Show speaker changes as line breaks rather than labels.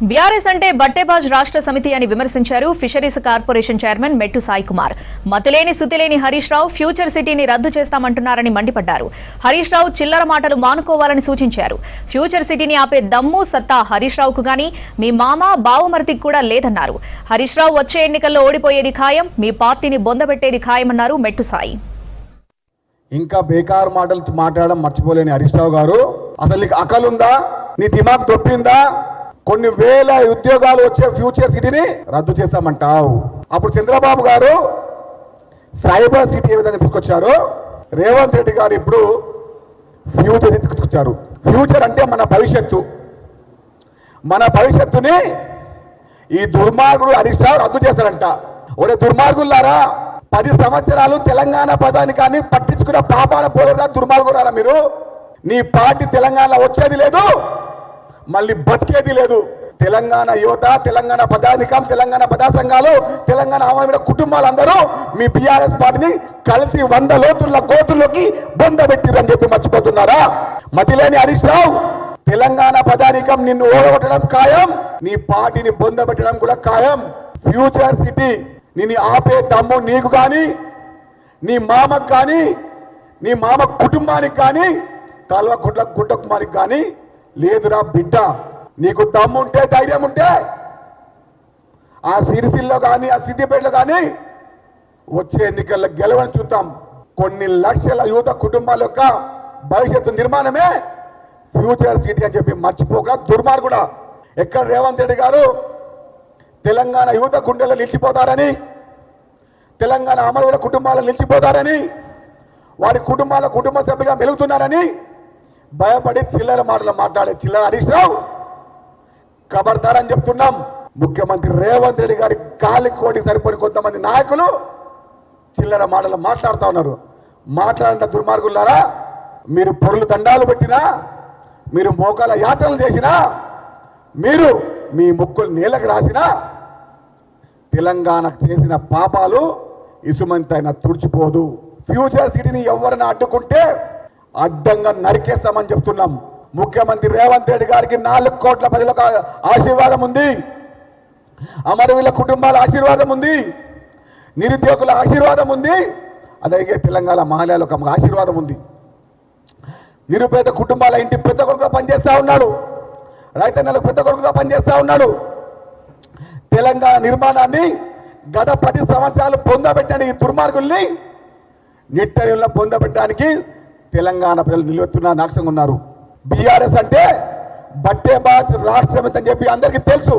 BRS అంటే బట్టేబాజ్ రాష్ట్ర సమితి అని విమర్శించారు ఫిషరీస్ కార్పొరేషన్ చైర్మన్ మెట్టు సాయి కుమార్. మతిలేని సుతిలేని హరీష్ రావు ఫ్యూచర్ సిటీని రద్దు చేస్తామంటున్నారని మండిపడ్డారు. హరీష్ రావు చిల్లర మాటలు మానుకోవాలని సూచించారు. ఫ్యూచర్ సిటీని ఆపే దమ్ము సత్తా హరీష్ రావుకు గానీ మీ మామ బావమర్తికి కూడా లేదన్నారు. హరీష్ రావు వచ్చే ఎన్నికల్లో ఓడిపోయేది ఖాయం, మీ పార్టీని బొందబెట్టేది ఖాయమన్నారు మెట్టు సాయి.
ఇంకా బేకారు మాటలు మాట్లాడడం మర్చిపోలేని హరీష్ రావు గారు, అసలు నీకు అకలుందా? నీ దిమాగ్ దొప్పిందా? కొన్ని వేల ఉద్యోగాలు వచ్చే ఫ్యూచర్ సిటీని రద్దు చేస్తామంటావు. అప్పుడు చంద్రబాబు గారు సైబర్ సిటీ ఏ విధంగా తీసుకొచ్చారు, రేవంత్ రెడ్డి గారు ఇప్పుడు ఫ్యూచర్ తీసుకొచ్చారు. ఫ్యూచర్ అంటే మన భవిష్యత్తు. మన భవిష్యత్తుని ఈ దుర్మార్గుడు హరీష్ రావు రద్దు చేస్తారంట. ఒరే దుర్మార్గులారా, 10 సంవత్సరాలు తెలంగాణ పదాన్ని కానీ పట్టించుకున్న పాపాల పోరా దుర్మార్గులారా మీరు. నీ పార్టీ తెలంగాణలో వచ్చేది లేదు, మళ్ళీ బతికేది లేదు. తెలంగాణ యువత, తెలంగాణ పదానికం, తెలంగాణ పదా సంఘాలు, తెలంగాణ అమరవీర కుటుంబాలందరూ మీ బీఆర్ఎస్ పార్టీని కలిసి 100 లోతుల కోర్టులోకి బొందబెట్టిరని చెప్పి మర్చిపోతున్నారా? మతిలేని హరీష్ రావు, తెలంగాణ పదానికం నిన్ను ఓడగొట్టడం ఖాయం, నీ పార్టీని బొందబెట్టడం కూడా ఖాయం. ఫ్యూచర్ సిటీ నిన్ను ఆపే దమ్ము నీకు కానీ, నీ మామకు కానీ, నీ మామ కుటుంబానికి కానీ, కల్వ గుడ్డ కుమారికి కానీ లేదురా బిడ్డ. నీకు దమ్ము ఉంటే, ధైర్యం ఉంటే ఆ సిరిసిల్లో కానీ, ఆ సిద్దిపేటలో కానీ వచ్చే ఎన్నికల్లో గెలవని చూద్దాం. కొన్ని లక్షల యువత కుటుంబాల యొక్క భవిష్యత్తు నిర్మాణమే ఫ్యూచర్ సిటీ అని చెప్పి మర్చిపోక దుర్మార్గుడా. ఎక్కడ రేవంత్ రెడ్డి గారు తెలంగాణ యువత గుండెల్లో నిలిచిపోతారని, తెలంగాణ అమరవీరుల కుటుంబాలు నిలిచిపోతారని, వారి కుటుంబ సభ్యుగా మెలుగుతున్నారని భయపడి చిల్లర మాటలు మాట్లాడే చిల్లర హరీష్ రావు ఖబర్దారని చెప్తున్నాం. ముఖ్యమంత్రి రేవంత్ రెడ్డి గారి కాలి కోటి సరిపోని కొంతమంది నాయకులు చిల్లర మాటలు మాట్లాడుతూ ఉన్నారు. మాట్లాడిన దుర్మార్గులారా, మీరు పొరులు దండాలు పెట్టినా, మీరు మోకాల యాత్రలు చేసినా, మీరు మీ ముక్కులు నేలకు రాసినా తెలంగాణకు చేసిన పాపాలు ఇసుమంతైనా తుడిచిపోదు. ఫ్యూచర్ సిటీని ఎవరిని అడ్డుకుంటే అడ్డంగా నరికేస్తామని చెప్తున్నాం. ముఖ్యమంత్రి రేవంత్ రెడ్డి గారికి 4 కోట్ల ప్రజలకు ఆశీర్వాదం ఉంది, అమరవీరుల కుటుంబాల ఆశీర్వాదం ఉంది, నిరుద్యోగుల ఆశీర్వాదం ఉంది, అలాగే తెలంగాణ మహిళలకు ఒక ఆశీర్వాదం ఉంది. నిరుపేద కుటుంబాల ఇంటి పెద్ద కొడుకుగా పనిచేస్తూ ఉన్నాడు, రైతన్నలకు పెద్ద కొడుకుగా పనిచేస్తూ ఉన్నాడు. తెలంగాణ నిర్మాణాన్ని గత 10 సంవత్సరాలు పొందబెట్టిన ఈ దుర్మార్గుల్ని నిట్టయంలో పొందబెట్టడానికి తెలంగాణ ప్రజలు నిలువెత్తున్న నాక్షంగా ఉన్నారు. బీఆర్ఎస్ అంటే బట్టేబాజ్ రాష్ట్ర సమితి అని చెప్పి అందరికీ తెలుసు.